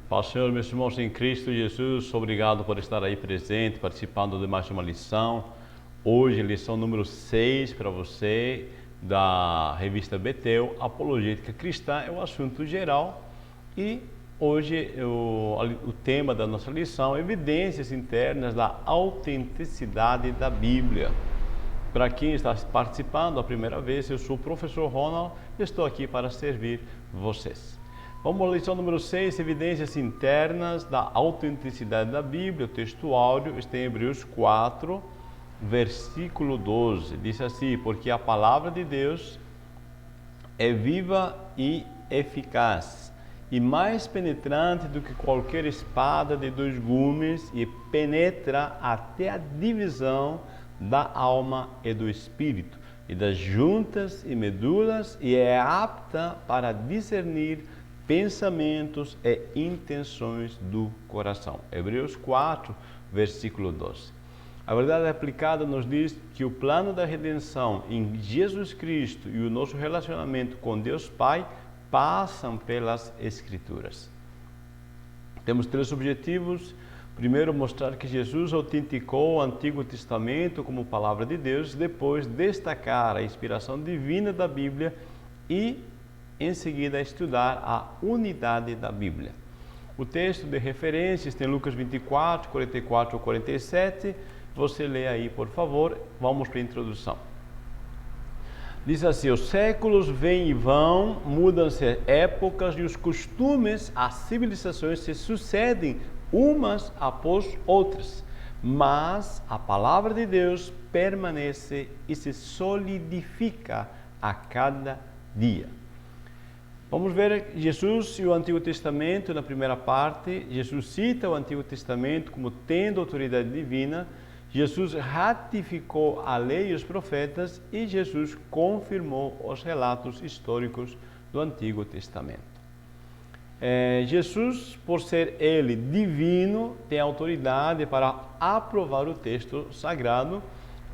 Paz do Senhor, meus irmãos em Cristo Jesus, obrigado por estar aí presente, participando de mais uma lição. Hoje, lição número 6 para você, da revista Betel, Apologética Cristã, é um assunto geral. E hoje o tema da nossa lição é evidências internas da autenticidade da Bíblia. Para quem está participando a primeira vez, eu sou o professor Ronald e estou aqui para servir vocês. Vamos à lição número 6, evidências internas da autenticidade da Bíblia. O texto áudio está em Hebreus 4, versículo 12. Diz assim: porque a palavra de Deus é viva e eficaz, e mais penetrante do que qualquer espada de dois gumes, e penetra até a divisão da alma e do espírito, e das juntas e medulas, e é apta para discernir pensamentos e intenções do coração. Hebreus 4, versículo 12. A verdade aplicada nos diz que o plano da redenção em Jesus Cristo e o nosso relacionamento com Deus Pai passam pelas Escrituras. Temos três objetivos. Primeiro, mostrar que Jesus autenticou o Antigo Testamento como palavra de Deus. Depois, destacar a inspiração divina da Bíblia e em seguida estudar a unidade da Bíblia. O texto de referências tem Lucas 24, 44 ou 47. Você lê aí, por favor. Vamos para a introdução. Diz assim: os séculos vêm e vão, mudam-se épocas e os costumes, as civilizações se sucedem umas após outras, mas a palavra de Deus permanece e se solidifica a cada dia. Vamos ver Jesus e o Antigo Testamento. Na primeira parte, Jesus cita o Antigo Testamento como tendo autoridade divina. Jesus ratificou a lei e os profetas e Jesus confirmou os relatos históricos do Antigo Testamento. Jesus, por ser ele divino, tem autoridade para aprovar o texto sagrado,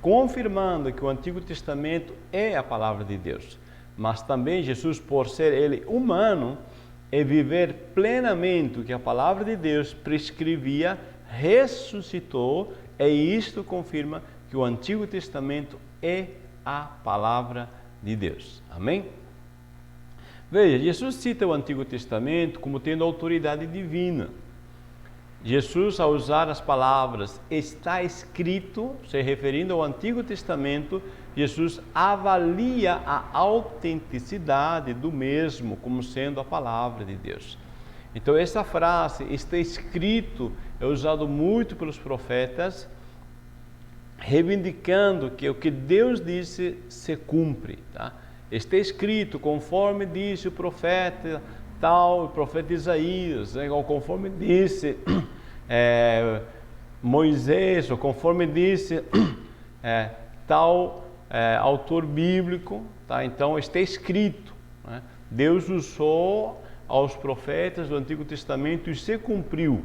confirmando que o Antigo Testamento é a palavra de Deus. Mas também Jesus, por ser ele humano, e viver plenamente o que a palavra de Deus prescrevia, ressuscitou, e isto confirma que o Antigo Testamento é a palavra de Deus. Amém? Veja, Jesus cita o Antigo Testamento como tendo autoridade divina. Jesus, ao usar as palavras "está escrito", se referindo ao Antigo Testamento, Jesus avalia a autenticidade do mesmo como sendo a palavra de Deus. Então, essa frase "está escrito" é usado muito pelos profetas, reivindicando que o que Deus disse se cumpre. Tá? Está escrito conforme disse o profeta tal, o profeta Isaías, né? Ou conforme disse Moisés, ou conforme disse tal autor bíblico. Tá? Então, está escrito. Né? Deus usou aos profetas do Antigo Testamento e se cumpriu.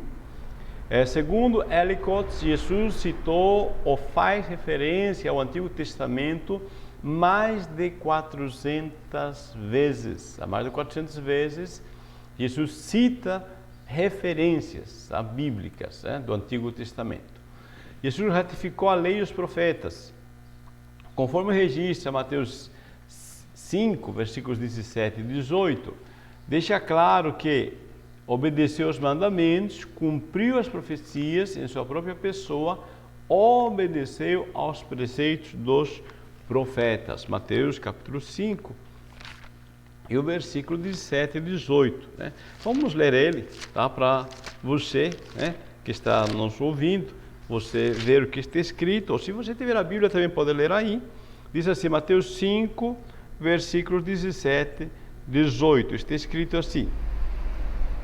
Segundo Ellicott, Jesus citou ou faz referência ao Antigo Testamento mais de 400 vezes. Mais de 400 vezes, Jesus cita referências bíblicas do Antigo Testamento. Jesus ratificou a lei e os profetas. Conforme registra Mateus 5, versículos 17 e 18, deixa claro que obedeceu os mandamentos, cumpriu as profecias em sua própria pessoa, obedeceu aos preceitos dos profetas. Mateus capítulo 5 e o versículo 17 e 18. Né? Vamos ler ele, tá? Para você, né, que está nos ouvindo, você ver o que está escrito, ou se você tiver a Bíblia também pode ler aí. Diz assim, Mateus 5, versículos 17 e 18. Está escrito assim: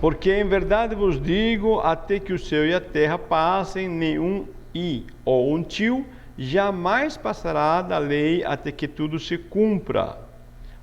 porque em verdade vos digo, até que o céu e a terra passem, nenhum i ou um tio jamais passará da lei até que tudo se cumpra.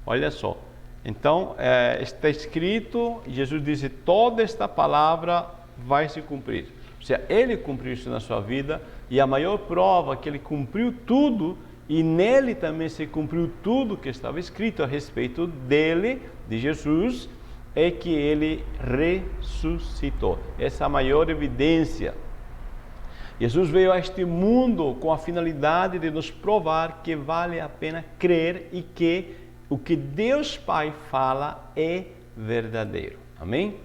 Olha só. Então, está escrito, Jesus disse, toda esta palavra vai se cumprir. Ou seja, ele cumpriu isso na sua vida, e a maior prova que ele cumpriu tudo, e nele também se cumpriu tudo que estava escrito a respeito dele, de Jesus, é que ele ressuscitou. Essa é a maior evidência. Jesus veio a este mundo com a finalidade de nos provar que vale a pena crer e que o que Deus Pai fala é verdadeiro. Amém?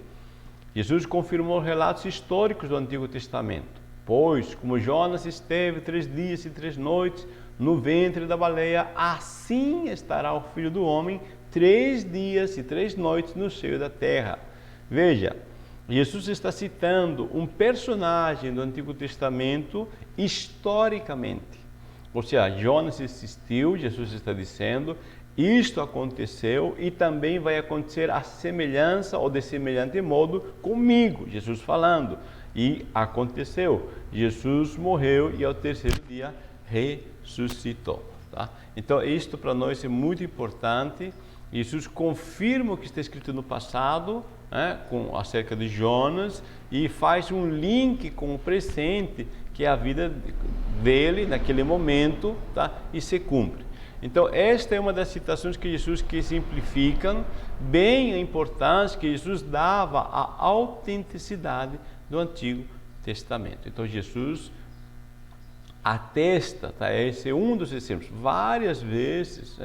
Jesus confirmou relatos históricos do Antigo Testamento. Pois, como Jonas esteve 3 dias e 3 noites no ventre da baleia, assim estará o Filho do Homem 3 dias e 3 noites no seio da terra. Veja, Jesus está citando um personagem do Antigo Testamento historicamente. Ou seja, Jonas existiu, Jesus está dizendo, isto aconteceu e também vai acontecer a semelhança ou de semelhante modo comigo, Jesus falando. E aconteceu, Jesus morreu e ao terceiro dia ressuscitou. Tá? Então, isto para nós é muito importante. Jesus confirma o que está escrito no passado, acerca de Jonas, e faz um link com o presente, que é a vida dele naquele momento, tá? E se cumpre. Então, esta é uma das citações que Jesus que simplificam bem a importância que Jesus dava à autenticidade do Antigo Testamento. Então, Jesus atesta, tá? Esse é um dos exemplos. Várias vezes,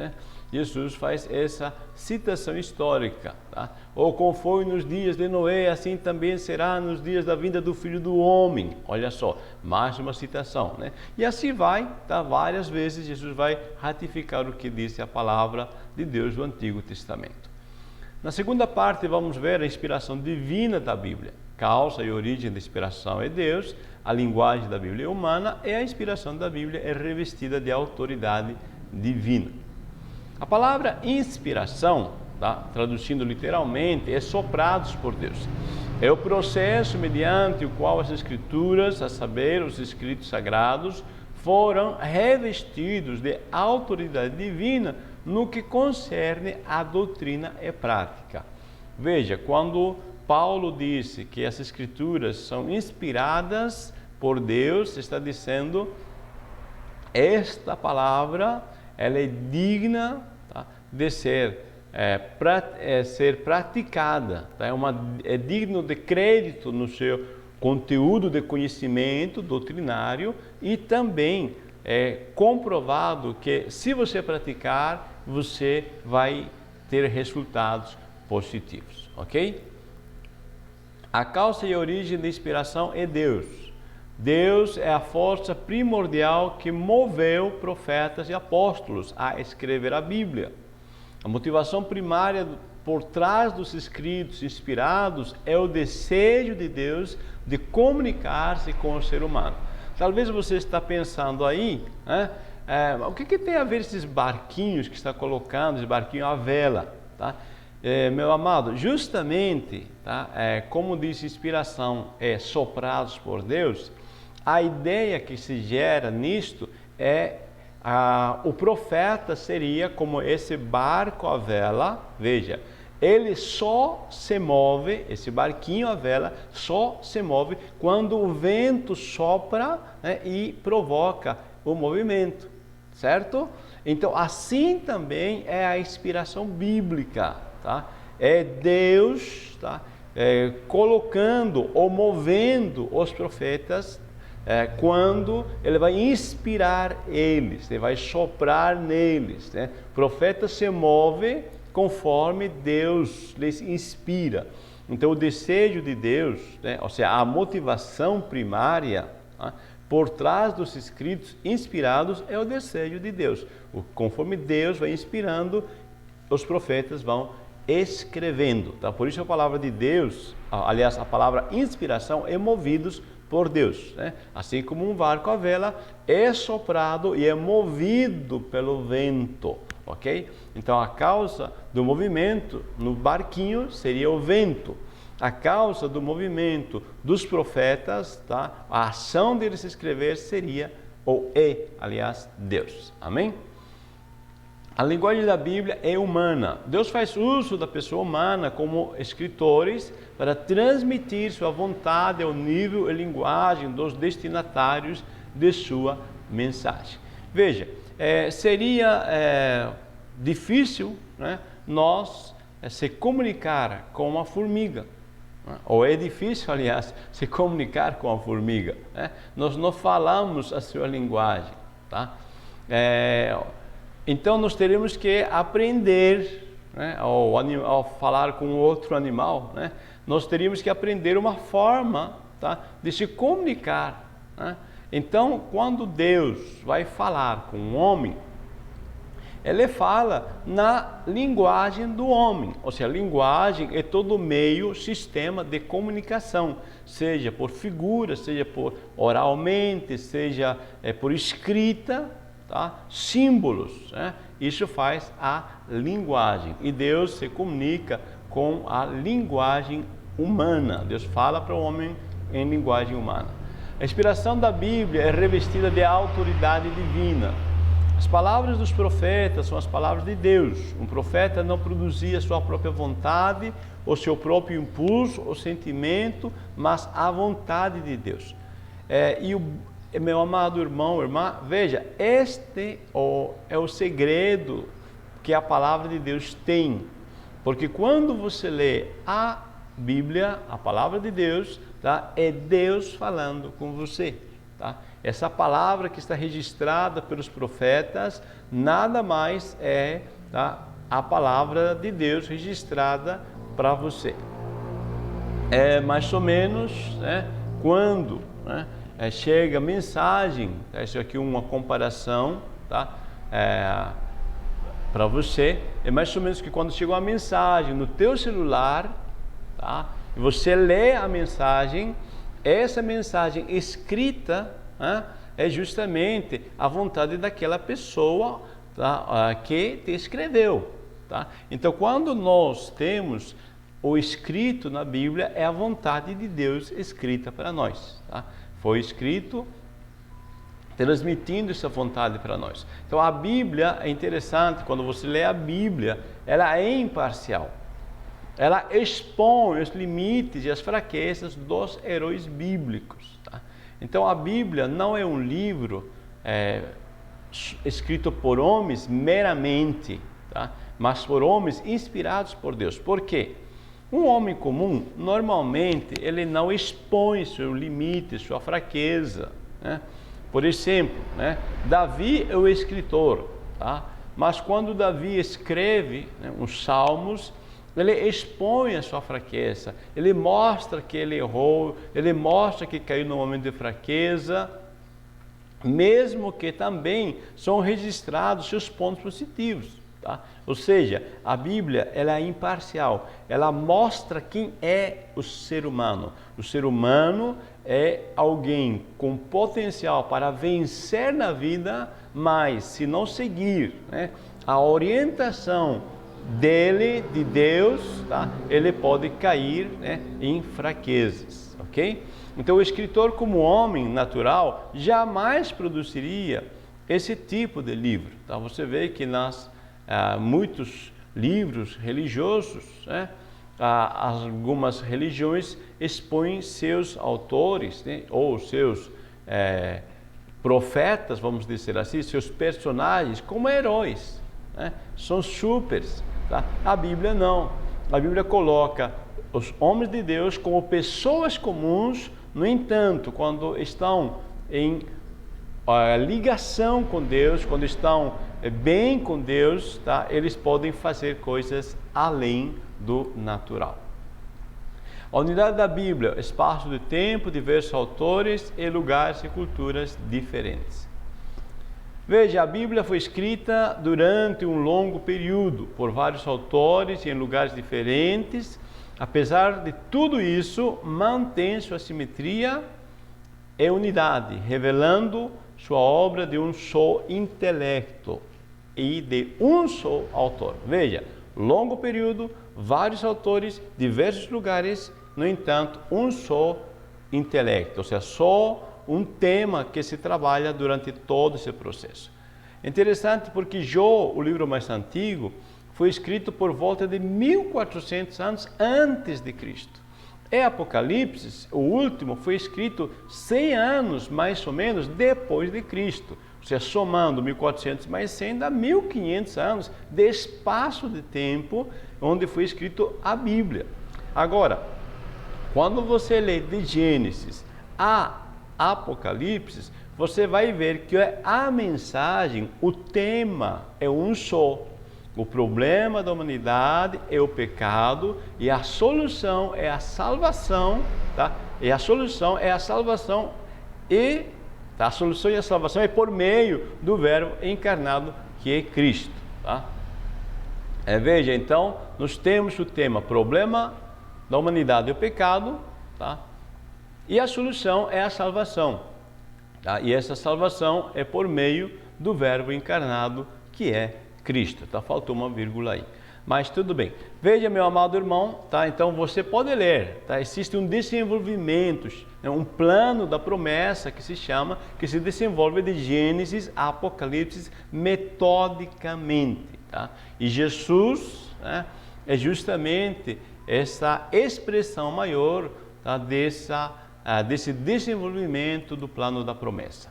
Jesus faz essa citação histórica, tá? Ou como foi nos dias de Noé, assim também será nos dias da vinda do Filho do Homem. Olha só, mais uma citação, né? E assim vai, tá? Várias vezes Jesus vai ratificar o que disse a palavra de Deus do Antigo Testamento. Na segunda parte vamos ver a inspiração divina da Bíblia. Causa e origem da inspiração é Deus, a linguagem da Bíblia é humana e a inspiração da Bíblia é revestida de autoridade divina. A palavra inspiração, tá? Traduzindo literalmente, é soprados por Deus. É o processo mediante o qual as escrituras, a saber, os escritos sagrados, foram revestidos de autoridade divina no que concerne à doutrina e prática. Veja, quando Paulo disse que as escrituras são inspiradas por Deus, está dizendo, esta palavra, ela é digna, tá, de ser praticada, tá? É digno de crédito no seu conteúdo de conhecimento doutrinário e também é comprovado que se você praticar, você vai ter resultados positivos, ok? A causa e a origem da inspiração é Deus. Deus é a força primordial que moveu profetas e apóstolos a escrever a Bíblia. A motivação primária por trás dos escritos inspirados é o desejo de Deus de comunicar-se com o ser humano. Talvez você está pensando aí, o que tem a ver esses barquinhos que está colocando, esse barquinho à vela, tá? Meu amado, justamente, tá? Como diz inspiração, soprados por Deus, a ideia que se gera nisto é o profeta seria como esse barco à vela. Veja, ele só se move, esse barquinho à vela só se move quando o vento sopra, e provoca o movimento, certo? Então, assim também é a inspiração bíblica, tá? É Deus, tá? Colocando ou movendo os profetas quando ele vai inspirar eles, ele vai soprar neles, né? O profeta se move conforme Deus lhes inspira. Então, o desejo de Deus, né? Ou seja, a motivação primária, tá? Por trás dos escritos inspirados é o desejo de Deus. Conforme Deus vai inspirando, os profetas vão escrevendo, tá? Por isso a palavra de Deus, aliás, a palavra inspiração é movidos por Deus, né? Assim como um barco à vela é soprado e é movido pelo vento, ok? Então a causa do movimento no barquinho seria o vento. A causa do movimento dos profetas, tá? A ação deles escrever seria, aliás, Deus. Amém? A linguagem da Bíblia é humana. Deus faz uso da pessoa humana como escritores para transmitir sua vontade ao nível e linguagem dos destinatários de sua mensagem. Veja, seria difícil, né, nós se comunicar com uma formiga. Ou é difícil, aliás, se comunicar com a formiga. Nós não falamos a sua linguagem. Tá? Então nós teremos que aprender, ao falar com outro animal, nós teríamos que aprender uma forma, tá, de se comunicar. Então, quando Deus vai falar com um homem, Ele fala na linguagem do homem, ou seja, a linguagem é todo meio, sistema de comunicação, seja por figura, seja por oralmente, seja por escrita, tá? Símbolos, isso faz a linguagem, e Deus se comunica com a linguagem humana. Deus fala para o homem em linguagem humana. A inspiração da Bíblia é revestida de autoridade divina. As palavras dos profetas são as palavras de Deus. Um profeta não produzia sua própria vontade, ou seu próprio impulso, ou sentimento, mas a vontade de Deus. Meu amado irmão, irmã, veja, este é o segredo que a palavra de Deus tem. Porque quando você lê a Bíblia, a palavra de Deus, tá, é Deus falando com você. Tá? Essa palavra que está registrada pelos profetas, nada mais é, tá, a palavra de Deus registrada para você. É mais ou menos, quando chega mensagem, isso aqui é uma comparação, tá? Para você, é mais ou menos que quando chega uma mensagem no teu celular, tá? E você lê a mensagem, essa mensagem escrita, é justamente a vontade daquela pessoa, tá, que te escreveu. Tá? Então, quando nós temos o escrito na Bíblia, é a vontade de Deus escrita para nós. Tá? Foi escrito transmitindo essa vontade para nós. Então, a Bíblia é interessante, quando você lê a Bíblia, ela é imparcial. Ela expõe os limites e as fraquezas dos heróis bíblicos. Tá? Então, a Bíblia não é um livro escrito por homens meramente, tá? Mas por homens inspirados por Deus. Por quê? Um homem comum, normalmente, ele não expõe seu limite, sua fraqueza. Por exemplo, Davi é o escritor, tá? Mas quando Davi escreve os salmos, ele expõe a sua fraqueza, ele mostra que ele errou, ele mostra que caiu no momento de fraqueza, mesmo que também são registrados seus pontos positivos. Tá? Ou seja, a Bíblia ela é imparcial, ela mostra quem é o ser humano. O ser humano é alguém com potencial para vencer na vida, mas se não seguir a orientação dele, de Deus, tá? Ele pode cair em fraquezas, ok? Então o escritor, como homem natural, jamais produziria esse tipo de livro. Tá? Você vê que muitos livros religiosos, algumas religiões expõem seus autores, ou seus profetas, vamos dizer assim, seus personagens como heróis, são supers. Tá? A Bíblia não. A Bíblia coloca os homens de Deus como pessoas comuns, no entanto, quando estão em ligação com Deus, quando estão bem com Deus, tá? Eles podem fazer coisas além do natural. A unidade da Bíblia, espaço de tempo, diversos autores e lugares e culturas diferentes. Veja, a Bíblia foi escrita durante um longo período, por vários autores e em lugares diferentes. Apesar de tudo isso, mantém sua simetria e unidade, revelando sua obra de um só intelecto e de um só autor. Veja, longo período, vários autores, diversos lugares, no entanto, um só intelecto, ou seja, só um tema que se trabalha durante todo esse processo. Interessante porque Jó, o livro mais antigo, foi escrito por volta de 1400 anos antes de Cristo. E Apocalipse, o último, foi escrito 100 anos mais ou menos depois de Cristo. Ou seja, somando 1400 mais 100 dá 1500 anos de espaço de tempo onde foi escrito a Bíblia. Agora, quando você lê de Gênesis a Apocalipse, você vai ver que a mensagem, o tema é um só. O problema da humanidade é o pecado e a solução é a salvação, tá? E a solução é a salvação a solução e a salvação é por meio do Verbo encarnado, que é Cristo, tá? Veja, então, nós temos o tema problema da humanidade é o pecado, tá? E a solução é a salvação, tá? E essa salvação é por meio do Verbo encarnado, que é Cristo, tá? Faltou uma vírgula aí, mas tudo bem. Veja, meu amado irmão, tá? Então você pode ler, tá? Existe um desenvolvimento, né? Um plano da promessa que se desenvolve de Gênesis a Apocalipse metodicamente, tá? E Jesus, né, é justamente essa expressão maior, tá, desse desenvolvimento do plano da promessa.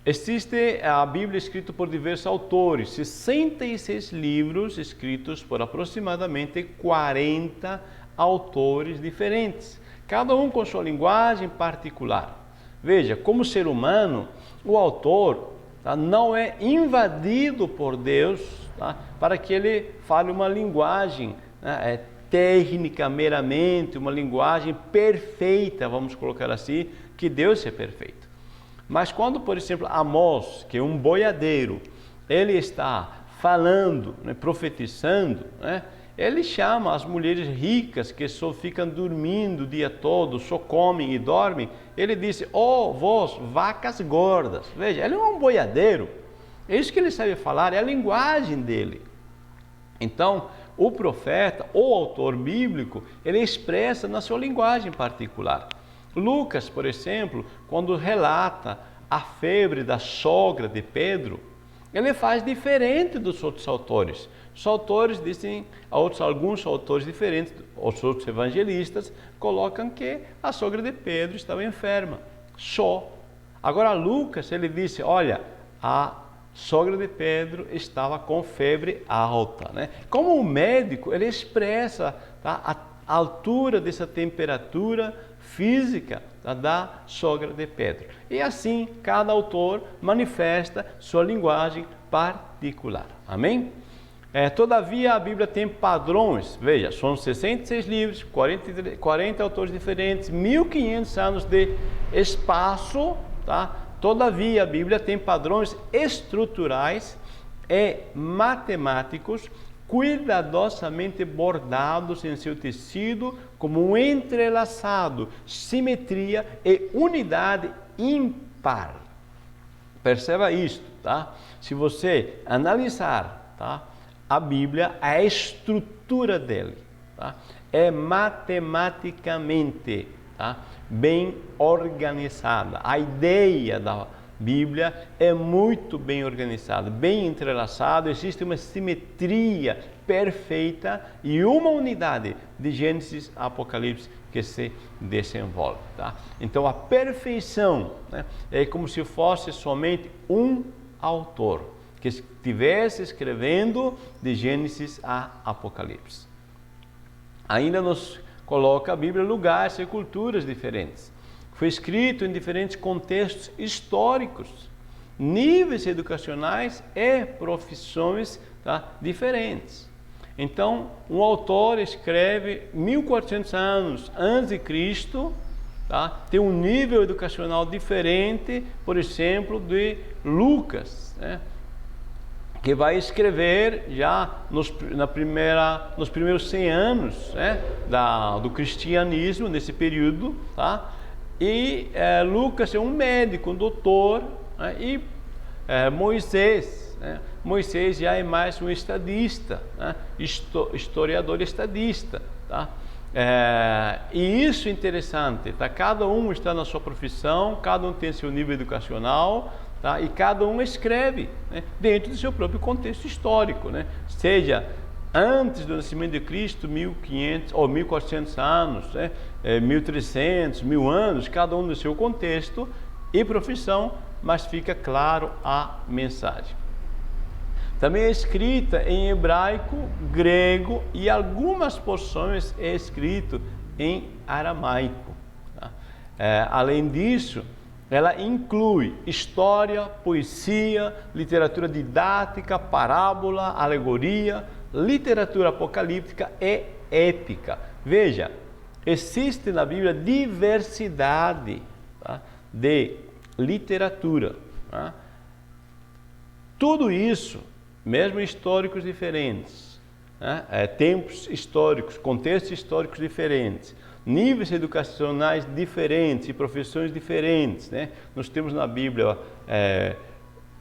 Existe a Bíblia escrita por diversos autores, 66 livros escritos por aproximadamente 40 autores diferentes, cada um com sua linguagem particular. Veja, como ser humano, o autor, tá, não é invadido por Deus, tá, para que ele fale uma linguagem, né, técnica meramente, uma linguagem perfeita, vamos colocar assim, que Deus é perfeito. Mas quando, por exemplo, Amós, que é um boiadeiro, ele está falando, né, profetizando, né, ele chama as mulheres ricas que só ficam dormindo o dia todo, só comem e dormem. Ele disse: ó, vós, vacas gordas. Veja, ele é um boiadeiro. É isso que ele sabe falar, é a linguagem dele. Então, o profeta, o autor bíblico, ele expressa na sua linguagem particular. Lucas, por exemplo, quando relata a febre da sogra de Pedro, ele faz diferente dos outros autores. Os autores dizem, alguns autores diferentes, os outros evangelistas, colocam que a sogra de Pedro estava enferma, só. Agora Lucas, ele disse, olha, a sogra de Pedro estava com febre alta, né? Como um médico, ele expressa, tá, a altura dessa temperatura física, tá, da sogra de Pedro. E assim, cada autor manifesta sua linguagem particular. Amém? Todavia, a Bíblia tem padrões. Veja, são 66 livros, 40 autores diferentes, 1500 anos de espaço, tá? Todavia, a Bíblia tem padrões estruturais e matemáticos cuidadosamente bordados em seu tecido como um entrelaçado, simetria e unidade ímpar. Perceba isto, tá? Se você analisar, tá, a Bíblia, a estrutura dele, tá, é matematicamente, tá, bem organizada. A ideia da Bíblia é muito bem organizada, bem entrelaçada, existe uma simetria perfeita e uma unidade de Gênesis a Apocalipse que se desenvolve, tá? Então a perfeição, né, é como se fosse somente um autor que estivesse escrevendo de Gênesis a Apocalipse. Ainda nos coloca a Bíblia em lugares e culturas diferentes. Foi escrito em diferentes contextos históricos, níveis educacionais e profissões, tá, diferentes. Então, um autor escreve 1400 anos antes de Cristo, tá, tem um nível educacional diferente, por exemplo, de Lucas, né, que vai escrever já nos primeiros 100 anos, né, do cristianismo, nesse período, tá? E Lucas é um médico, um doutor, né? E Moisés, né? Moisés já é mais um estadista, né? Historiador estadista, tá? E isso é interessante, tá? Cada um está na sua profissão, cada um tem seu nível educacional, tá? E cada um escreve, né, dentro do seu próprio contexto histórico, né? Seja antes do nascimento de Cristo, 1500 ou 1400 anos, né? 1300, 1000 anos, cada um no seu contexto e profissão, mas fica claro a mensagem. Também é escrita em hebraico, grego e algumas porções é escrito em aramaico. Tá? Além disso, ela inclui história, poesia, literatura didática, parábola, alegoria, literatura apocalíptica e épica. Veja, existe na Bíblia diversidade, tá, de literatura. Tá? Tudo isso, mesmo históricos diferentes, né? Tempos históricos, contextos históricos diferentes, níveis educacionais diferentes e profissões diferentes, né? Nós temos na Bíblia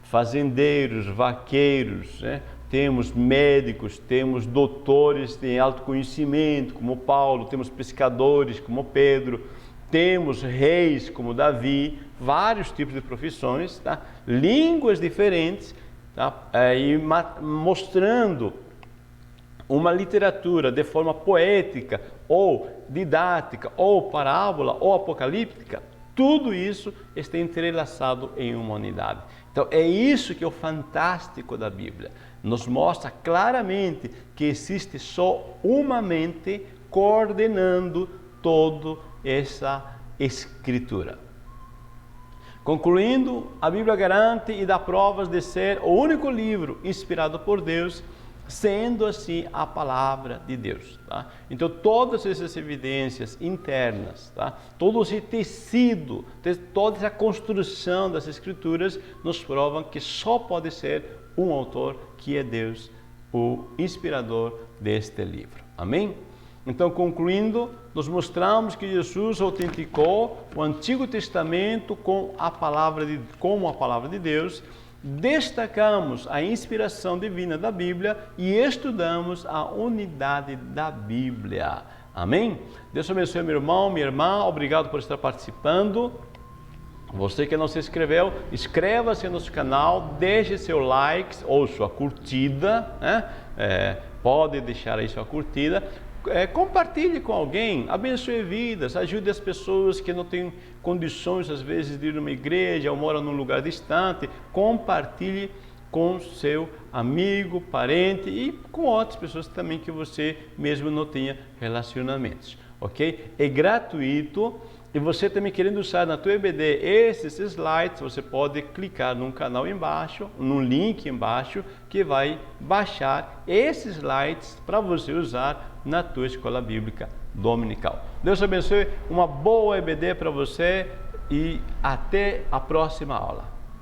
fazendeiros, vaqueiros, né? Temos médicos, temos doutores de alto conhecimento, como Paulo, temos pescadores, como Pedro, temos reis, como Davi, vários tipos de profissões, tá? Línguas diferentes, tá? E mostrando uma literatura de forma poética, ou didática, ou parábola, ou apocalíptica, tudo isso está entrelaçado em uma unidade. Então é isso que é o fantástico da Bíblia. Nos mostra claramente que existe só uma mente coordenando toda essa escritura. Concluindo, a Bíblia garante e dá provas de ser o único livro inspirado por Deus, sendo assim a palavra de Deus. Tá? Então todas essas evidências internas, tá? Todo esse tecido, toda essa construção das escrituras nos provam que só pode ser um autor, que é Deus, o inspirador deste livro. Amém? Então, concluindo, nós mostramos que Jesus autenticou o Antigo Testamento como a palavra de Deus, destacamos a inspiração divina da Bíblia e estudamos a unidade da Bíblia. Amém? Deus abençoe meu irmão, minha irmã, obrigado por estar participando. Você que não se inscreveu, inscreva-se no nosso canal, deixe seu like ou sua curtida, né? Pode deixar aí sua curtida. Compartilhe com alguém, abençoe vidas, ajude as pessoas que não têm condições às vezes de ir numa igreja ou moram num lugar distante. Compartilhe com seu amigo, parente e com outras pessoas também que você mesmo não tenha relacionamentos, ok? É gratuito. E você também querendo usar na tua EBD esses slides, você pode clicar num canal embaixo, num link embaixo, que vai baixar esses slides para você usar na tua escola bíblica dominical. Deus abençoe, uma boa EBD para você e até a próxima aula.